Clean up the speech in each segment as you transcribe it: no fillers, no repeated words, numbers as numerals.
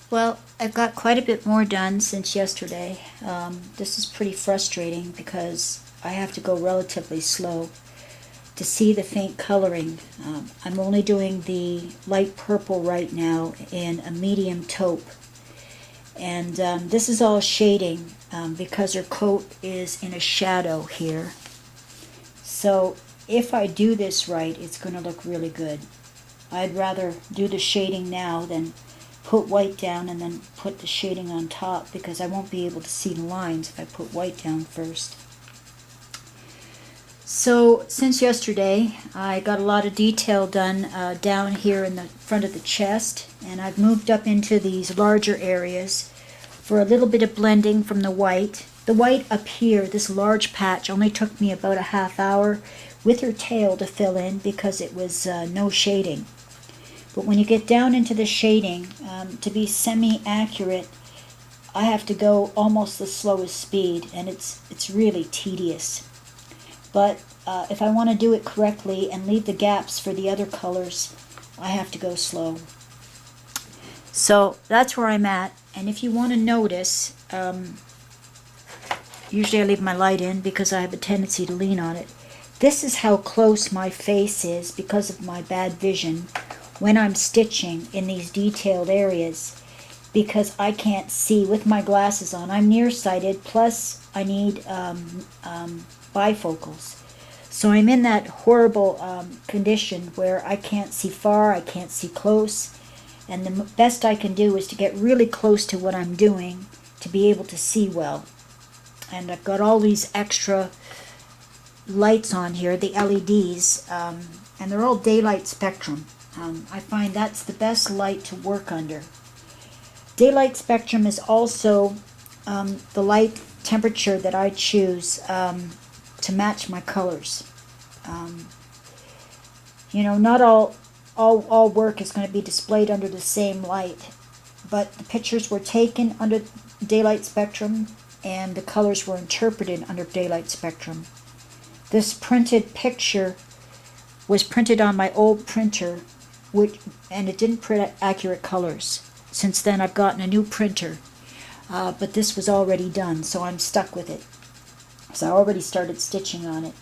Well, I've got quite a bit more done since yesterday. This is pretty frustrating because I have to go relatively slow to see the faint coloring. I'm only doing the light purple right now in a medium taupe. And this is all shading because her coat is in a shadow here. So if I do this right, it's going to look really good. I'd rather do the shading now than put white down and then put the shading on top, because I won't be able to see the lines if I put white down first. So since yesterday, I got a lot of detail done down here in the front of the chest, and I've moved up into these larger areas for a little bit of blending from the white. The white up here, this large patch, only took me about a half hour with her tail to fill in because it was no shading. But when you get down into the shading, to be semi-accurate, I have to go almost the slowest speed, and it's really tedious. But if I want to do it correctly and leave the gaps for the other colors, I have to go slow. So that's where I'm at. And if you want to notice, usually I leave my light in because I have a tendency to lean on it. This is how close my face is because of my bad vision when I'm stitching in these detailed areas, because I can't see with my glasses on. I'm nearsighted, plus I need bifocals. So I'm in that horrible condition where I can't see far, I can't see close, and the best I can do is to get really close to what I'm doing to be able to see well. And I've got all these extra lights on here, the LEDs, and they're all daylight spectrum. I find that's the best light to work under. Daylight spectrum is also the light temperature that I choose to match my colors. You know, not all work is going to be displayed under the same light, but the pictures were taken under daylight spectrum and the colors were interpreted under daylight spectrum. This printed picture was printed on my old printer, and it didn't print accurate colors. Since then I've gotten a new printer, but this was already done, so I'm stuck with it. So I already started stitching on it.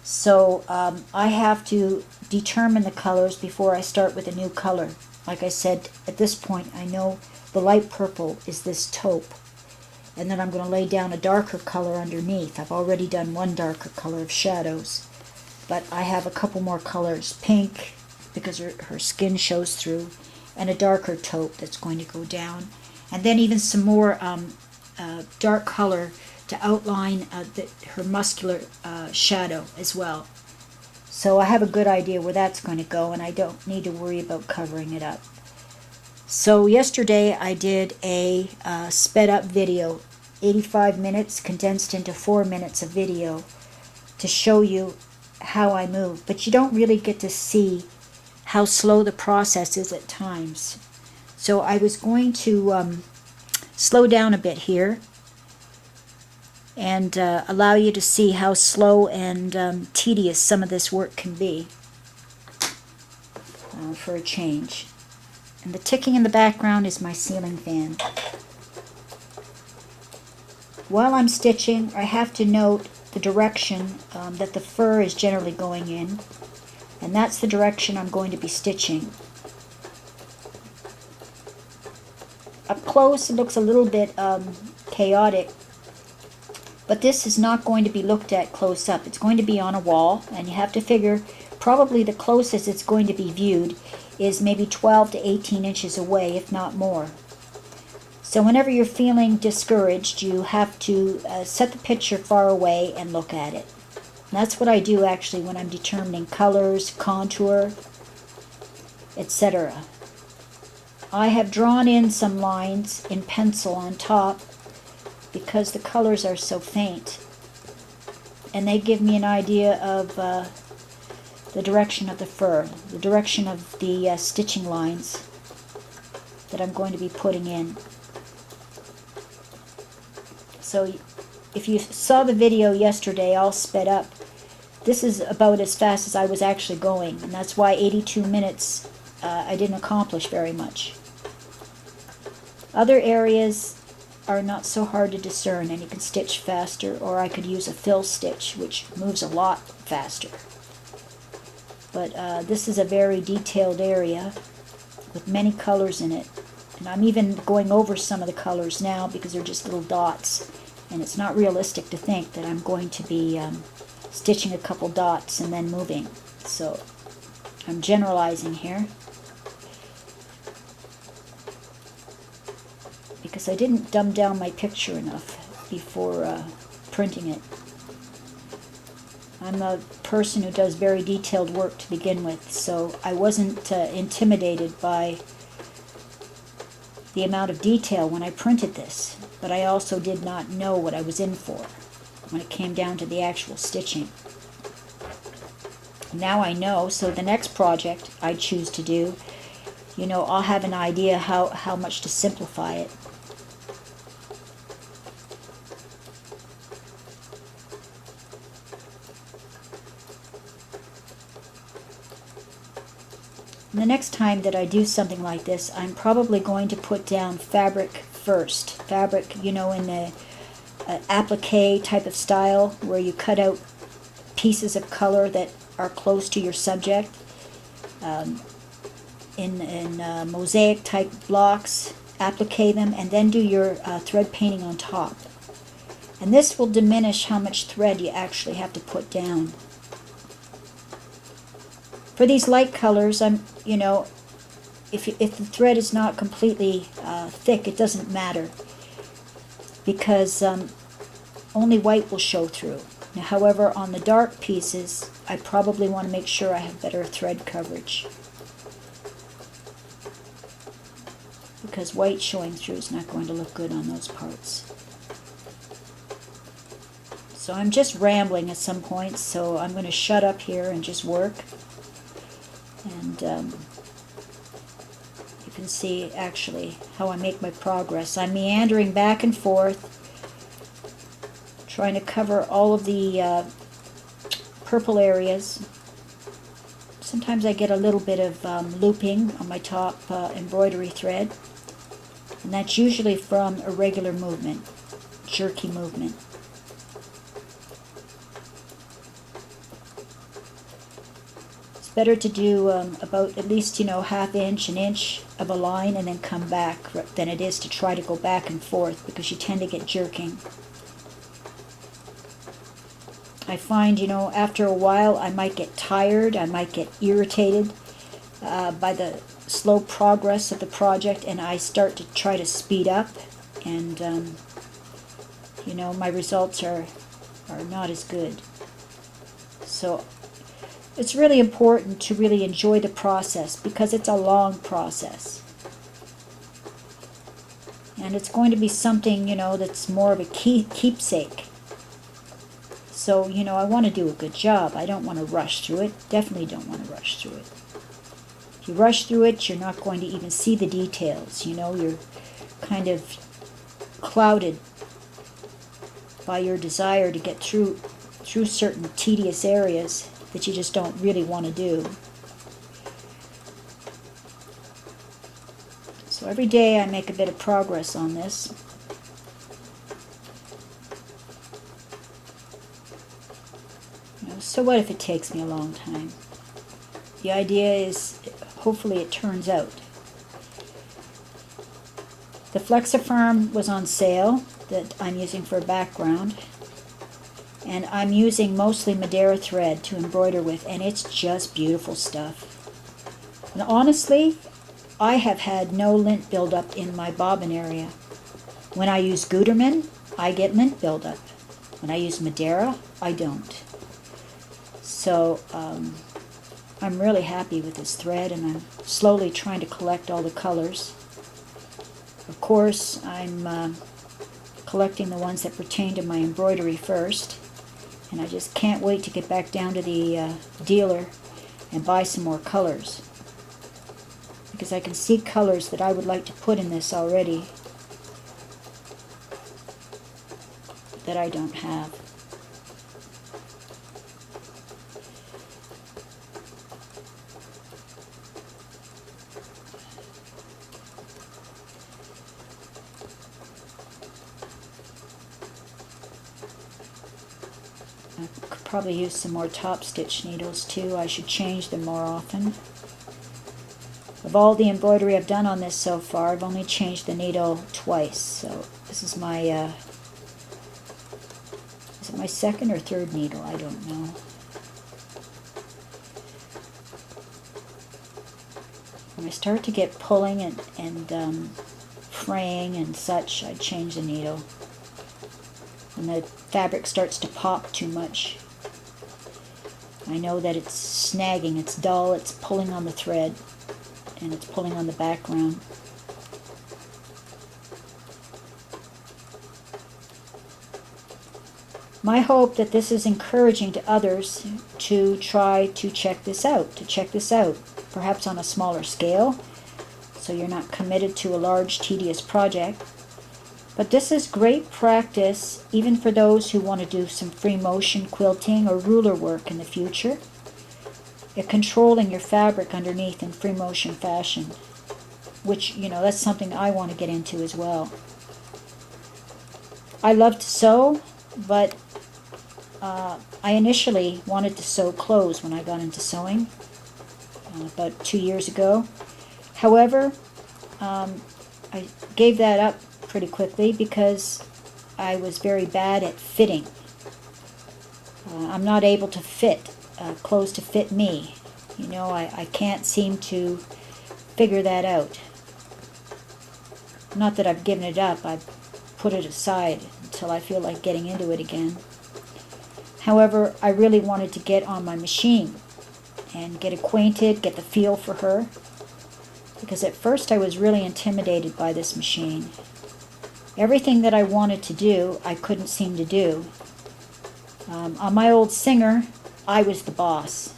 So I have to determine the colors before I start with a new color. Like I said, at this point I know the light purple is this taupe, and then I'm going to lay down a darker color underneath. I've already done one darker color of shadows, but I have a couple more colors. Pink, because her skin shows through, and a darker taupe that's going to go down, and then even some more dark color to outline her muscular shadow as well. So I have a good idea where that's going to go, and I don't need to worry about covering it up. So yesterday I did a sped up video, 85 minutes condensed into 4 minutes of video to show you how I move, but you don't really get to see how slow the process is at times. So I was going to slow down a bit here and allow you to see how slow and tedious some of this work can be for a change. And the ticking in the background is my ceiling fan. While I'm stitching, I have to note the direction that the fur is generally going in, and that's the direction I'm going to be stitching. Up close it looks a little bit chaotic, but this is not going to be looked at close up. It's going to be on a wall, and you have to figure probably the closest it's going to be viewed is maybe 12 to 18 inches away, if not more. So whenever you're feeling discouraged, you have to set the picture far away and look at it. And that's what I do actually when I'm determining colors, contour, etc. I have drawn in some lines in pencil on top because the colors are so faint, and they give me an idea of the direction of the fur, the direction of the stitching lines that I'm going to be putting in. So if you saw the video yesterday all sped up, this is about as fast as I was actually going, and that's why 82 minutes I didn't accomplish very much. Other areas are not so hard to discern, and you can stitch faster, or I could use a fill stitch, which moves a lot faster. But this is a very detailed area with many colors in it. And I'm even going over some of the colors now because they're just little dots. And it's not realistic to think that I'm going to be stitching a couple dots and then moving. So I'm generalizing here, because I didn't dumb down my picture enough before printing it. I'm a person who does very detailed work to begin with, so I wasn't intimidated by the amount of detail when I printed this, but I also did not know what I was in for when it came down to the actual stitching. Now I know, so the next project I choose to do, I'll have an idea how much to simplify it. And the next time that I do something like this, I'm probably going to put down fabric first. Fabric, in the applique type of style, where you cut out pieces of color that are close to your subject. In mosaic type blocks, applique them, and then do your thread painting on top. And this will diminish how much thread you actually have to put down. For these light colors, if the thread is not completely thick, it doesn't matter, because only white will show through. Now, however, on the dark pieces, I probably want to make sure I have better thread coverage, because white showing through is not going to look good on those parts. So I'm just rambling at some points, so I'm going to shut up here and just work. And you can see actually how I make my progress. I'm meandering back and forth, trying to cover all of the purple areas. Sometimes I get a little bit of looping on my top embroidery thread, and that's usually from irregular movement, jerky movement. Better to do about at least half inch, an inch of a line and then come back, than it is to try to go back and forth, because you tend to get jerking. I find after a while I might get tired, I might get irritated by the slow progress of the project, and I start to try to speed up, and my results are not as good. So it's really important to really enjoy the process, because it's a long process. And it's going to be something, that's more of a keepsake. So, I want to do a good job. I don't want to rush through it. Definitely don't want to rush through it. If you rush through it, you're not going to even see the details. You're kind of clouded by your desire to get through certain tedious areas that you just don't really want to do. So every day I make a bit of progress on this. So what if it takes me a long time? The idea is, hopefully it turns out. The Flexifirm was on sale that I'm using for a background. And I'm using mostly Madeira thread to embroider with, and it's just beautiful stuff. And honestly, I have had no lint buildup in my bobbin area. When I use Gutermann, I get lint buildup. When I use Madeira, I don't. So I'm really happy with this thread, and I'm slowly trying to collect all the colors. Of course, I'm collecting the ones that pertain to my embroidery first. And I just can't wait to get back down to the dealer and buy some more colors, because I can see colors that I would like to put in this already that I don't have. probably use some more top stitch needles too. I should change them more often. Of all the embroidery I've done on this so far, I've only changed the needle twice. So this is my, is it my second or third needle? I don't know. When I start to get pulling and fraying and such, I change the needle. When the fabric starts to pop too much, I know that it's snagging, it's dull, it's pulling on the thread, and it's pulling on the background. My hope that this is encouraging to others to try to check this out, perhaps on a smaller scale, so you're not committed to a large, tedious project. But this is great practice even for those who want to do some free motion quilting or ruler work in the future. You're controlling your fabric underneath in free motion fashion, which, you know, that's something I want to get into as well. I love to sew, but I initially wanted to sew clothes when I got into sewing about 2 years ago. However, I gave that up pretty quickly because I was very bad at fitting. I'm not able to fit clothes to fit me. You know, I can't seem to figure that out. Not that I've given it up, I've put it aside until I feel like getting into it again. However, I really wanted to get on my machine and get acquainted, get the feel for her, because at first I was really intimidated by this machine. Everything that I wanted to do, I couldn't seem to do. On my old Singer, I was the boss.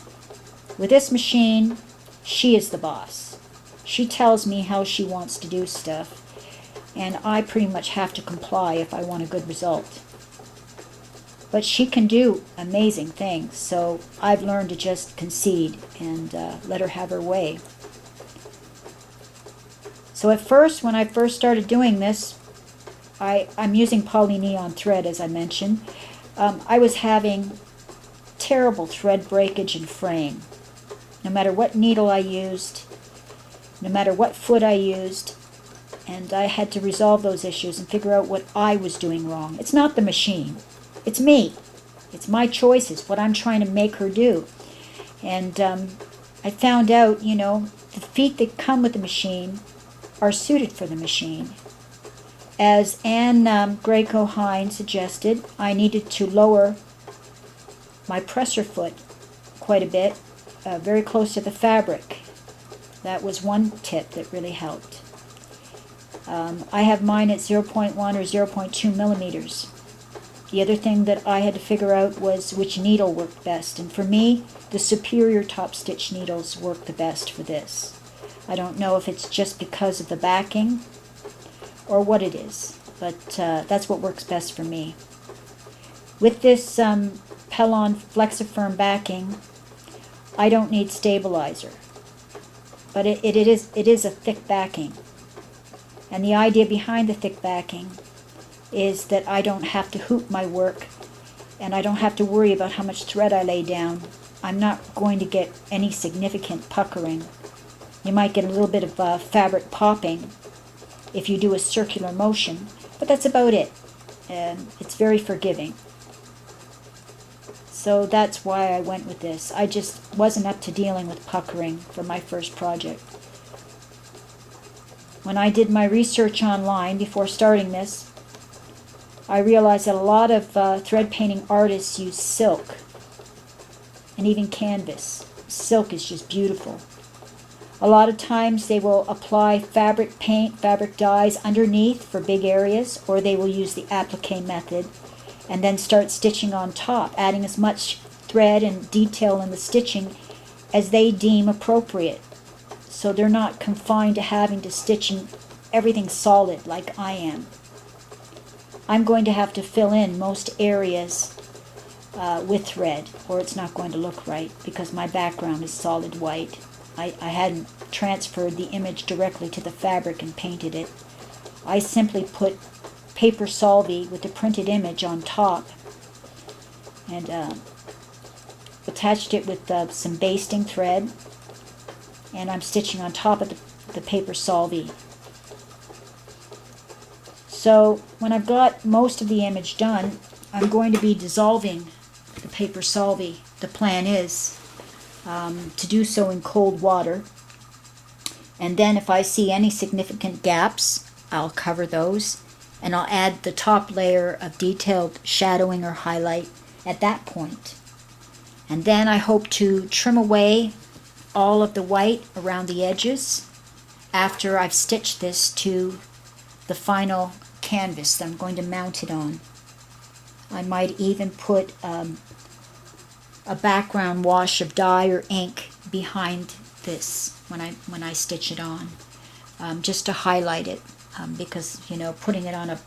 With this machine, she is the boss. She tells me how she wants to do stuff, and I pretty much have to comply if I want a good result. But she can do amazing things, so I've learned to just concede and let her have her way. So at first, when I first started doing this, I'm using polyneon thread, as I mentioned. I was having terrible thread breakage and fraying. No matter what needle I used, no matter what foot I used, and I had to resolve those issues and figure out what I was doing wrong. It's not the machine. It's me. It's my choices, what I'm trying to make her do. And I found out, you know, the feet that come with the machine are suited for the machine. As Anne Greco-Hine suggested, I needed to lower my presser foot quite a bit, very close to the fabric. That was one tip that really helped. I have mine at 0.1 or 0.2 millimeters. The other thing that I had to figure out was which needle worked best, and for me, the superior top stitch needles work the best for this. I don't know if it's just because of the backing or what it is, but that's what works best for me. With this Pellon Flexifirm backing, I don't need stabilizer, but it is a thick backing. And the idea behind the thick backing is that I don't have to hoop my work, and I don't have to worry about how much thread I lay down. I'm not going to get any significant puckering. You might get a little bit of fabric popping if you do a circular motion, but that's about it. And it's very forgiving. So that's why I went with this. I just wasn't up to dealing with puckering for my first project. When I did my research online before starting this, I realized that a lot of thread painting artists use silk and even canvas. Silk is just beautiful. A lot of times they will apply fabric paint, fabric dyes underneath for big areas, or they will use the applique method and then start stitching on top, adding as much thread and detail in the stitching as they deem appropriate. So they're not confined to having to stitch in everything solid like I am. I'm going to have to fill in most areas with thread, or it's not going to look right because my background is solid white. I hadn't transferred the image directly to the fabric and painted it. I simply put paper solvay with the printed image on top and attached it with some basting thread, and I'm stitching on top of the paper solvay. So when I've got most of the image done, I'm going to be dissolving the paper solvay. The plan is to do so in cold water, and then if I see any significant gaps, I'll cover those, and I'll add the top layer of detailed shadowing or highlight at that point. And then I hope to trim away all of the white around the edges after I've stitched this to the final canvas that I'm going to mount it on. I might even put a background wash of dye or ink behind this when I stitch it on, just to highlight it, because putting it on a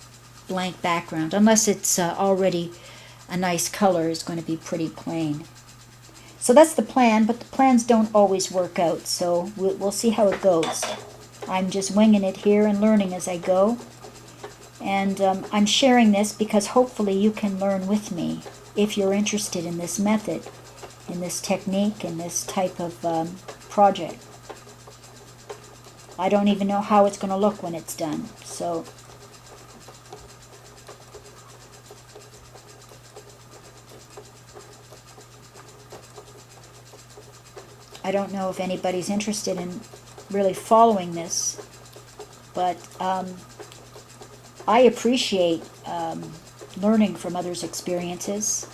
blank background, unless it's already a nice color, is going to be pretty plain. So that's the plan, but the plans don't always work out, so we'll see how it goes. I'm just winging it here and learning as I go. And I'm sharing this because hopefully you can learn with me if you're interested in this method, in this technique, in this type of project. I don't even know how it's going to look when it's done, so I don't know if anybody's interested in really following this, but I appreciate learning from others' experiences.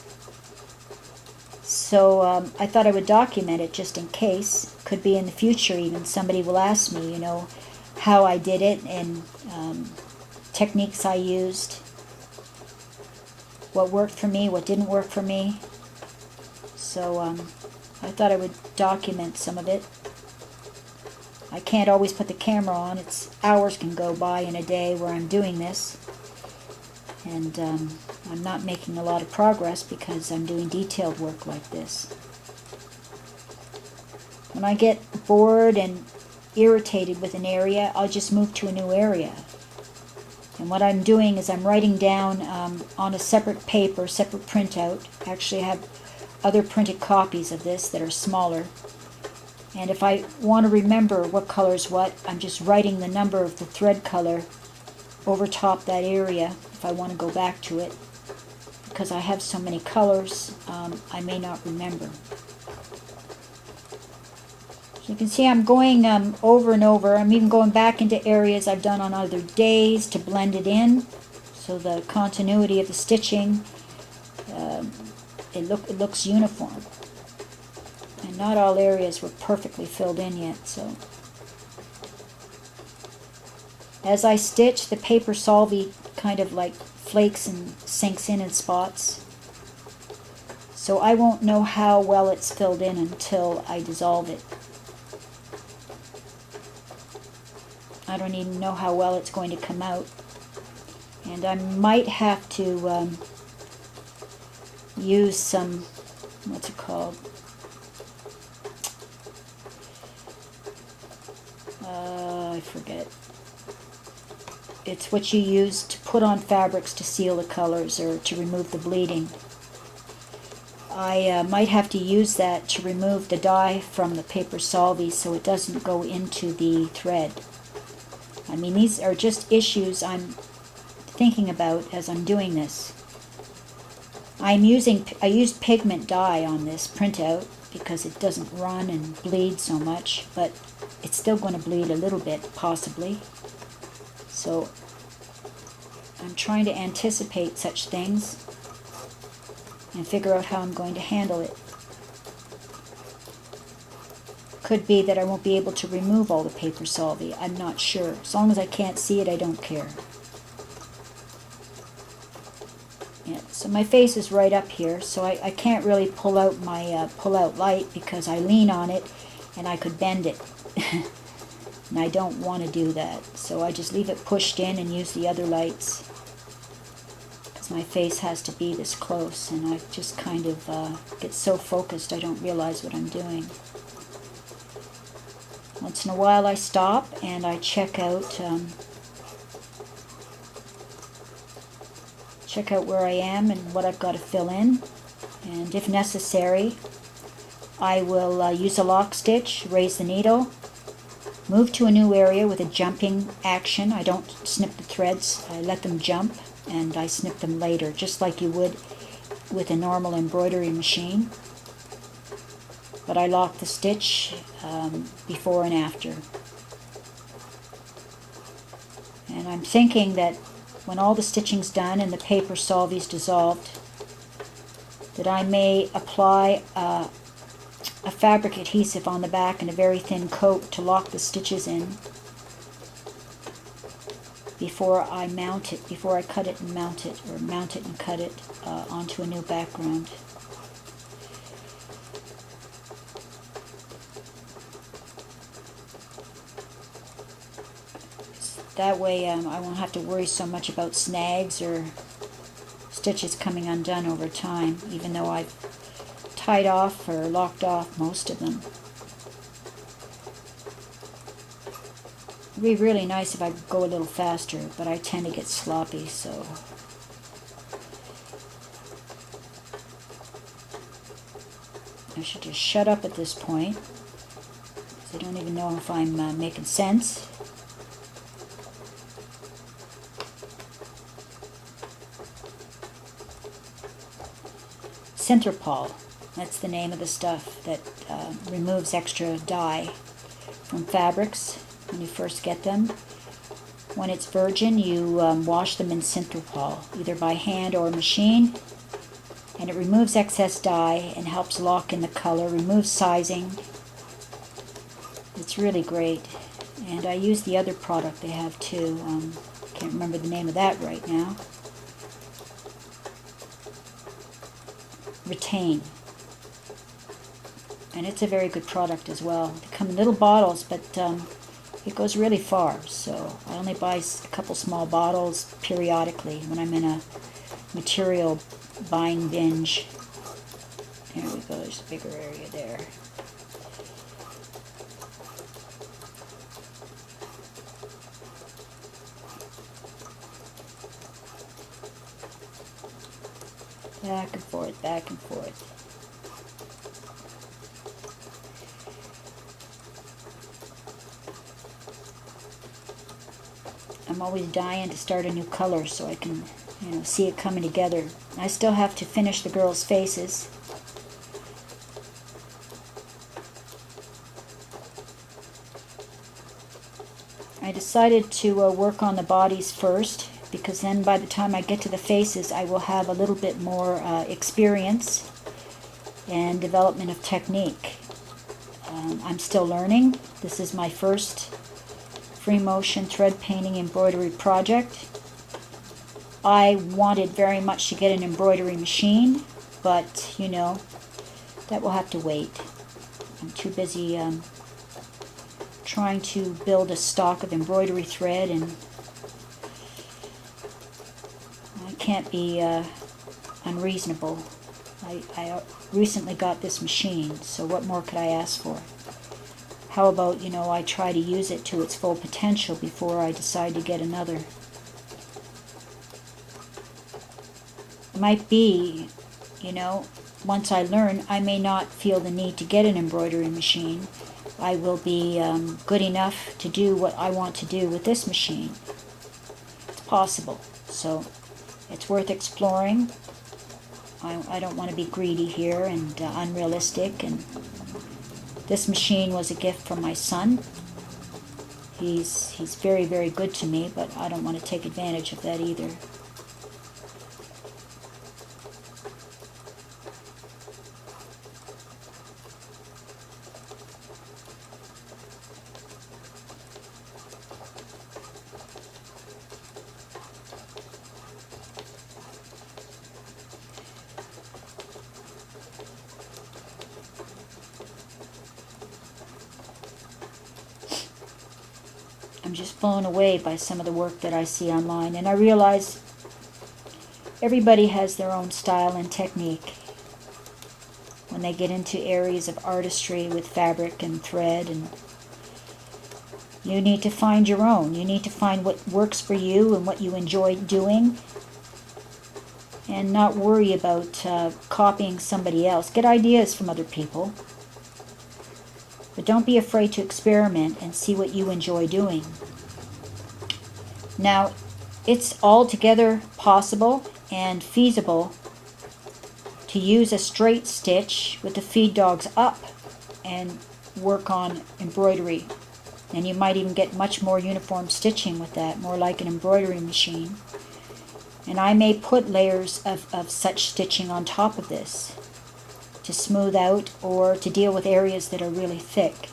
So I thought I would document it just in case. Could be in the future even somebody will ask me, how I did it and techniques I used, what worked for me, what didn't work for me. So I thought I would document some of it. I can't always put the camera on. Hours can go by in a day where I'm doing this. And I'm not making a lot of progress because I'm doing detailed work like this. When I get bored and irritated with an area, I'll just move to a new area. And what I'm doing is I'm writing down on a separate paper, separate printout. Actually, I have other printed copies of this that are smaller. And if I want to remember what color is what, I'm just writing the number of the thread color over top that area if I want to go back to it. Because I have so many colors, I may not remember. So you can see I'm going over and over. I'm even going back into areas I've done on other days to blend it in. So the continuity of the stitching, it looks uniform. And not all areas were perfectly filled in yet, so. As I stitch, the paper solvay kind of like flakes and sinks in spots. So I won't know how well it's filled in until I dissolve it. I don't even know how well it's going to come out. And I might have to use some, what's it called? I forget. It's what you use to put on fabrics to seal the colors or to remove the bleeding. I might have to use that to remove the dye from the paper solvay so it doesn't go into the thread. I mean, these are just issues I'm thinking about as I'm doing this. I used pigment dye on this printout because it doesn't run and bleed so much, but it's still going to bleed a little bit, possibly. So I'm trying to anticipate such things and figure out how I'm going to handle it. Could be that I won't be able to remove all the paper solvay. I'm not sure. As long as I can't see it, I don't care. Yeah, so my face is right up here, so I can't really pull out my pull-out light because I lean on it and I could bend it. And I don't want to do that. So I just leave it pushed in and use the other lights. Because my face has to be this close, and I just kind of get so focused I don't realize what I'm doing. Once in a while I stop and I check out where I am and what I've got to fill in, and if necessary I will use a lock stitch, raise the needle, move to a new area with a jumping action. I don't snip the threads, I let them jump and I snip them later, just like you would with a normal embroidery machine. But I lock the stitch before and after. And I'm thinking that when all the stitching's done and the paper solvy's dissolved, that I may apply a fabric adhesive on the back and a very thin coat to lock the stitches in before I mount it, before I cut it and mount it, or mount it and cut it onto a new background. That way I won't have to worry so much about snags or stitches coming undone over time, even though I've tied off or locked off most of them. It would be really nice if I could go a little faster, but I tend to get sloppy, so I should just shut up at this point, because I don't even know if I'm making sense. Centerpol, that's the name of the stuff that removes extra dye from fabrics when you first get them. When it's virgin, you wash them in Centerpol, either by hand or machine, and it removes excess dye and helps lock in the color, removes sizing. It's really great. And I use the other product they have too. Can't remember the name of that right now. Retain, and it's a very good product as well. They come in little bottles, but it goes really far, so I only buy a couple small bottles periodically when I'm in a material buying binge. There we go, there's a bigger area there. Back and forth, back and forth. I'm always dying to start a new color so I can, see it coming together. I still have to finish the girls' faces. I decided to work on the bodies first, because then by the time I get to the faces I will have a little bit more experience and development of technique. I'm still learning. This is my first free motion thread painting embroidery project. I wanted very much to get an embroidery machine, but that will have to wait. I'm too busy trying to build a stock of embroidery thread, and I can't be unreasonable. I recently got this machine, so what more could I ask for? How about, I try to use it to its full potential before I decide to get another. It might be, once I learn, I may not feel the need to get an embroidery machine. I will be good enough to do what I want to do with this machine. It's possible, so it's worth exploring. I don't want to be greedy here and unrealistic, and this machine was a gift from my son. He's very, very good to me, but I don't want to take advantage of that either. I'm just blown away by some of the work that I see online, and I realize everybody has their own style and technique when they get into areas of artistry with fabric and thread, and you need to find your own. You need to find what works for you and what you enjoy doing, and not worry about copying somebody else. Get ideas from other people, But don't be afraid to experiment and see what you enjoy doing. Now, it's altogether possible and feasible to use a straight stitch with the feed dogs up and work on embroidery. And you might even get much more uniform stitching with that, more like an embroidery machine. And I may put layers of such stitching on top of this to smooth out or to deal with areas that are really thick.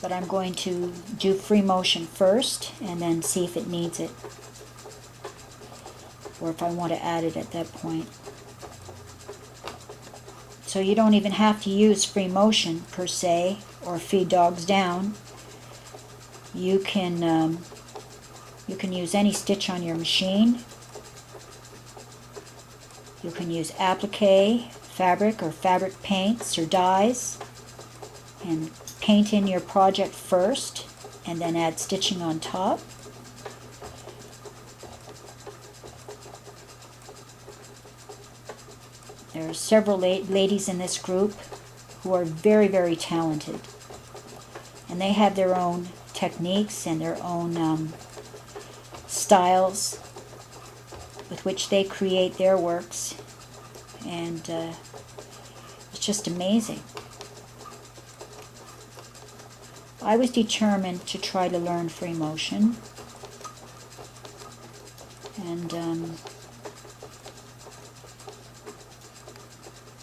But I'm going to do free motion first and then see if it needs it, or if I want to add it at that point. So you don't even have to use free motion per se, or feed dogs down. You can use any stitch on your machine. You can use applique, fabric, or fabric paints or dyes, and paint in your project first and then add stitching on top. There are several ladies in this group who are very, very talented, and they have their own techniques and their own styles with which they create their works, and it's just amazing. I was determined to try to learn free motion, and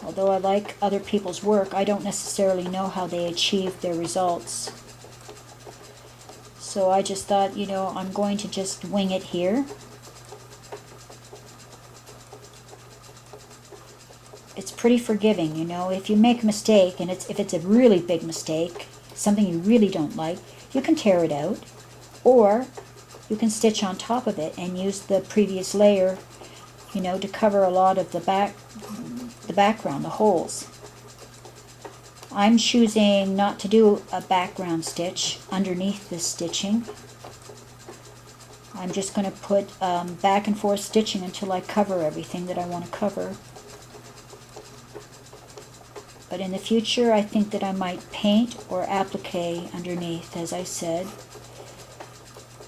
although I like other people's work, I don't necessarily know how they achieve their results. So I just thought, I'm going to just wing it here. It's pretty forgiving, if you make a mistake, and if it's a really big mistake, something you really don't like, you can tear it out, or you can stitch on top of it and use the previous layer, to cover a lot of the background, the holes. I'm choosing not to do a background stitch underneath this stitching. I'm just going to put back and forth stitching until I cover everything that I want to cover. But in the future, I think that I might paint or applique underneath, as I said,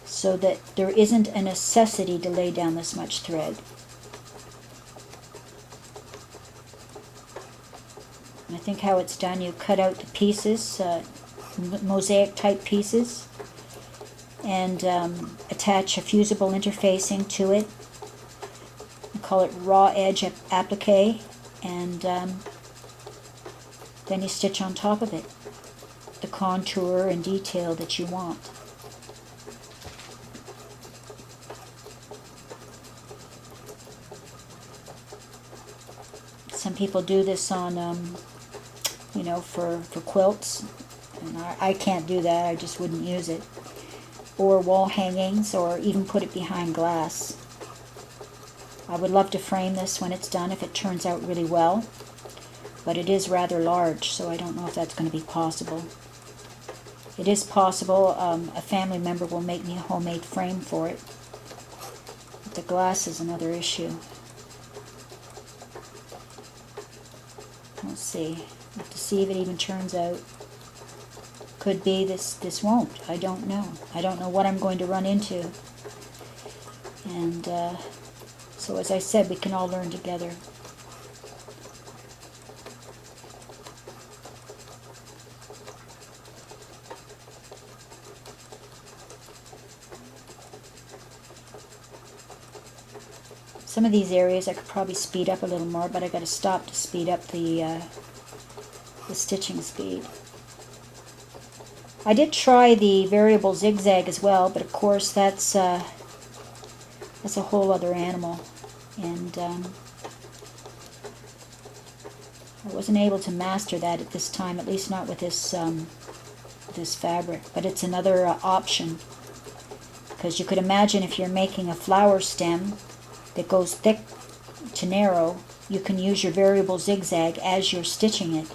so that there isn't a necessity to lay down this much thread. And I think how it's done, you cut out the pieces, mosaic type pieces, and attach a fusible interfacing to it. I call it raw edge applique, and then you stitch on top of it the contour and detail that you want. Some people do this on, for quilts, and I can't do that. I just wouldn't use it. Or wall hangings, or even put it behind glass. I would love to frame this when it's done if it turns out really well. But it is rather large, so I don't know if that's going to be possible. It is possible a family member will make me a homemade frame for it. But the glass is another issue. Let's see. I have to see if it even turns out. Could be this won't. I don't know. I don't know what I'm going to run into. And so as I said, we can all learn together. Some of these areas I could probably speed up a little more, but I got to stop to speed up the stitching speed. I did try the variable zigzag as well, but of course that's a whole other animal, and I wasn't able to master that at this time, at least not with this fabric. But it's another option, because you could imagine if you're making a flower stem that goes thick to narrow, you can use your variable zigzag as you're stitching it,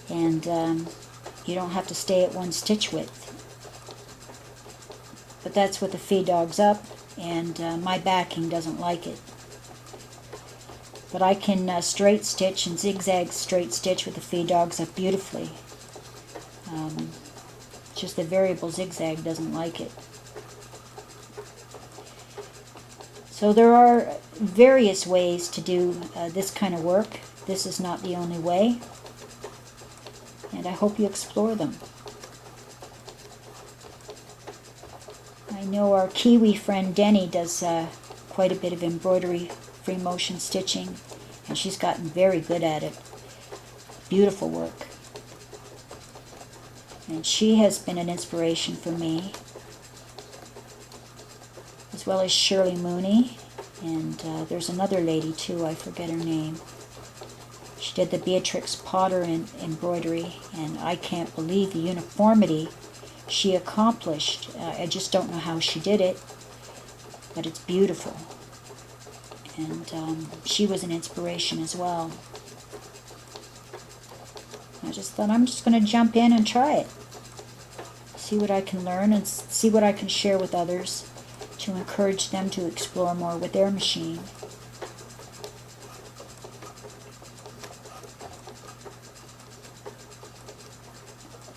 and you don't have to stay at one stitch width. But that's with the feed dogs up, and my backing doesn't like it. But I can straight stitch and zigzag straight stitch with the feed dogs up beautifully. Just the variable zigzag doesn't like it. So there are various ways to do this kind of work. This is not the only way, and I hope you explore them. I know our Kiwi friend Denny does quite a bit of embroidery, free motion stitching, and she's gotten very good at it. Beautiful work. And she has been an inspiration for me, as well as Shirley Mooney, and there's another lady too, I forget her name. She did the Beatrix Potter embroidery, and I can't believe the uniformity she accomplished. I just don't know how she did it, but it's beautiful. And she was an inspiration as well. I just thought I'm just going to jump in and try it. See what I can learn and see what I can share with others to encourage them to explore more with their machine.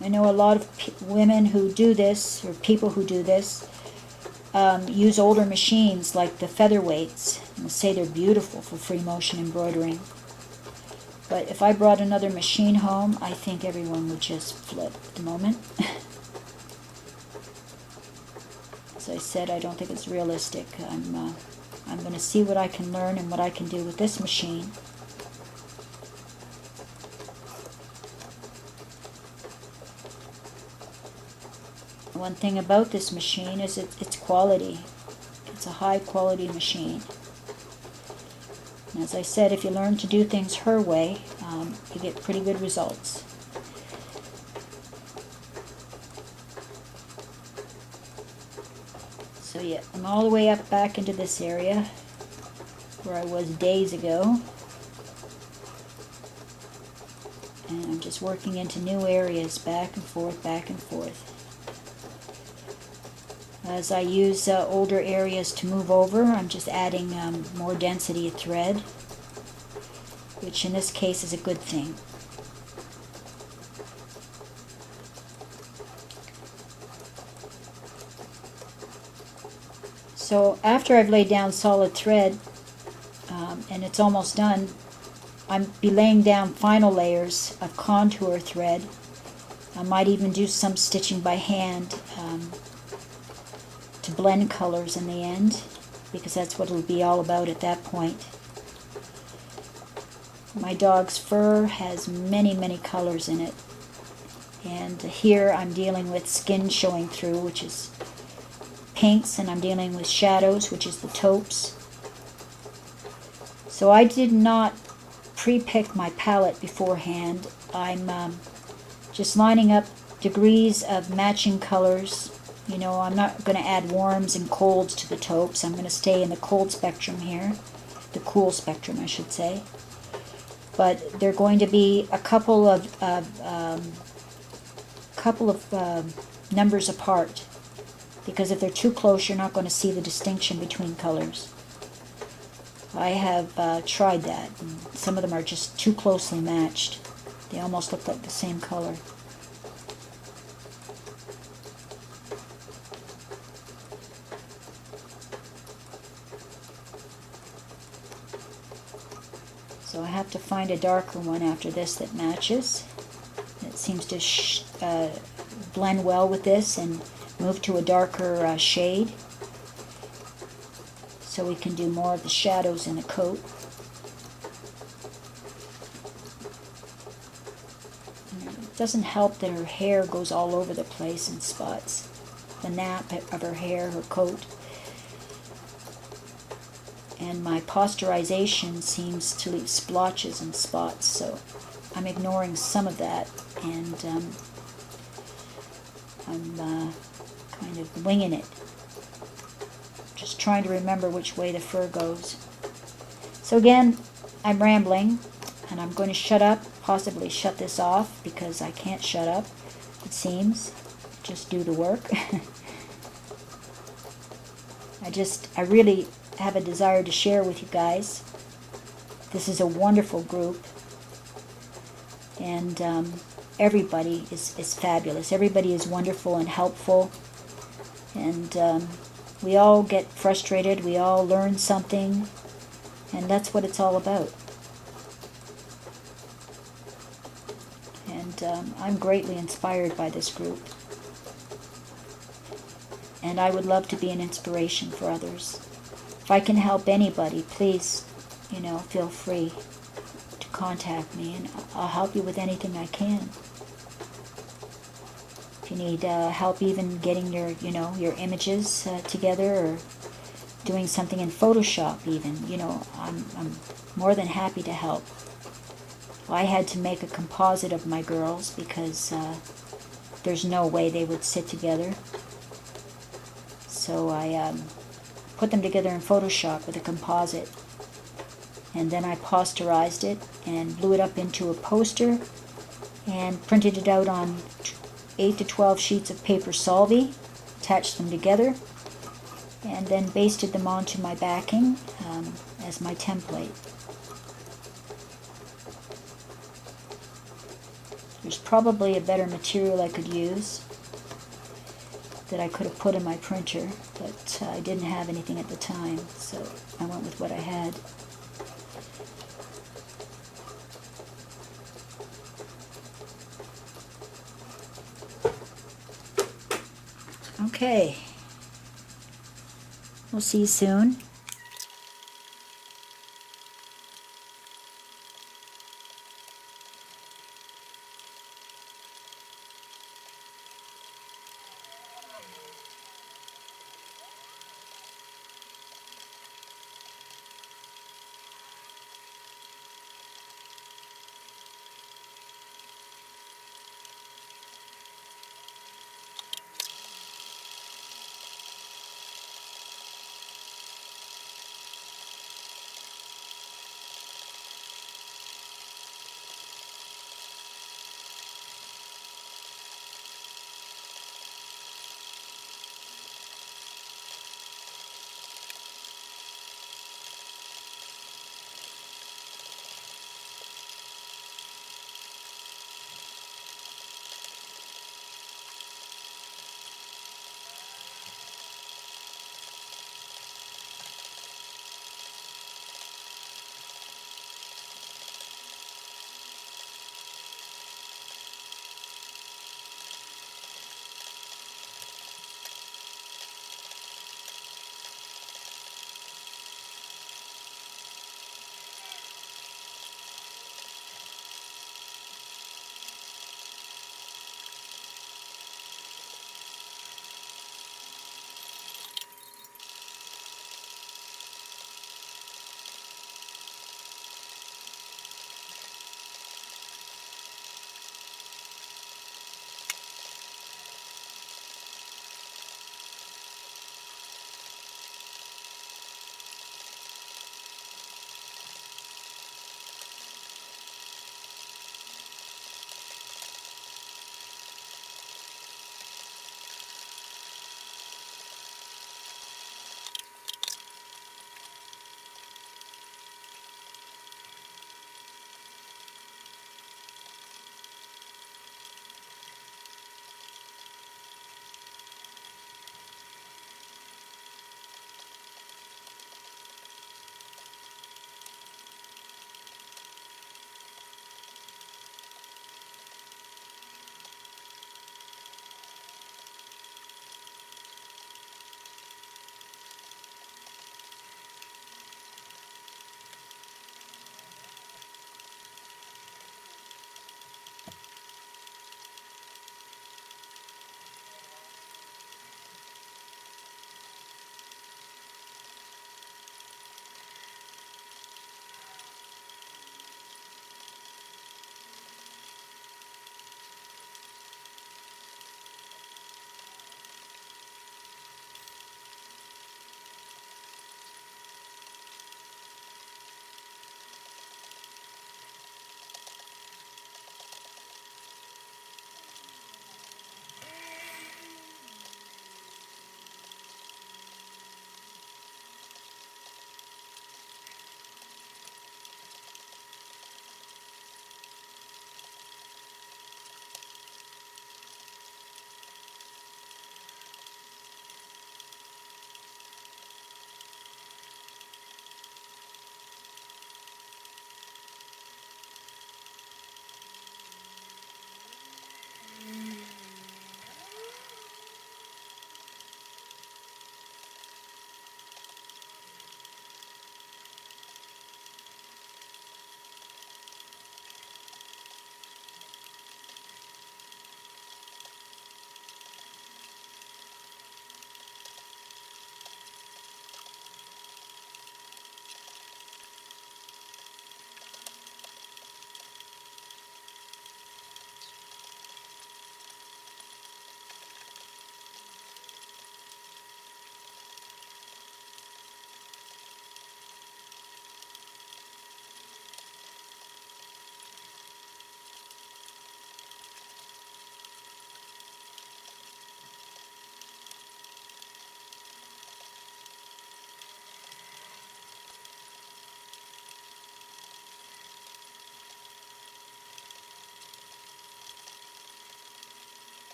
I know a lot of women who do this, or people who do this, use older machines like the featherweights and say they're beautiful for free motion embroidering. But if I brought another machine home, I think everyone would just flip at the moment. As I said, I don't think it's realistic. I'm going to see what I can learn and what I can do with this machine. One thing about this machine is its quality. It's a high quality machine. And as I said, if you learn to do things her way, you get pretty good results. So yeah, I'm all the way up back into this area where I was days ago. And I'm just working into new areas, back and forth, back and forth. As I use older areas to move over, I'm just adding more density of thread, which in this case is a good thing. So after I've laid down solid thread, and it's almost done, I'll be laying down final layers of contour thread. I might even do some stitching by hand to blend colors in the end, because that's what it'll be all about at that point. My dog's fur has many, many colors in it, and here I'm dealing with skin showing through, which is pinks, and I'm dealing with shadows, which is the taupes. So I did not pre-pick my palette beforehand. I'm just lining up degrees of matching colors. You know, I'm not going to add warms and colds to the taupes. I'm going to stay in the cold spectrum here, the cool spectrum I should say. But they're going to be a couple of numbers apart, because if they're too close, you're not going to see the distinction between colors. I have tried that, and some of them are just too closely matched. They almost look like the same color. So I have to find a darker one after this that matches. It seems to blend well with this and move to a darker shade, so we can do more of the shadows in the coat. It doesn't help that her hair goes all over the place in spots. The nap of her hair, her coat. And my posterization seems to leave splotches and spots, so I'm ignoring some of that, and I'm kind of winging it. Just trying to remember which way the fur goes. So again, I'm rambling, and I'm going to shut up, possibly shut this off, because I can't shut up, it seems. Just do the work. I really have a desire to share with you guys. This is a wonderful group, and everybody is fabulous. Everybody is wonderful and helpful, and we all get frustrated, we all learn something, and that's what it's all about. And I'm greatly inspired by this group, and I would love to be an inspiration for others. If I can help anybody, please, feel free to contact me, and I'll help you with anything I can. If you need help even getting your images together, or doing something in Photoshop even, I'm more than happy to help. I had to make a composite of my girls because there's no way they would sit together. So I put them together in Photoshop with a composite, and then I posterized it and blew it up into a poster and printed it out on 8 to 12 sheets of paper solvay, attached them together, and then basted them onto my backing as my template. There's probably a better material I could use that I could have put in my printer, but I didn't have anything at the time, so I went with what I had. Okay. We'll see you soon.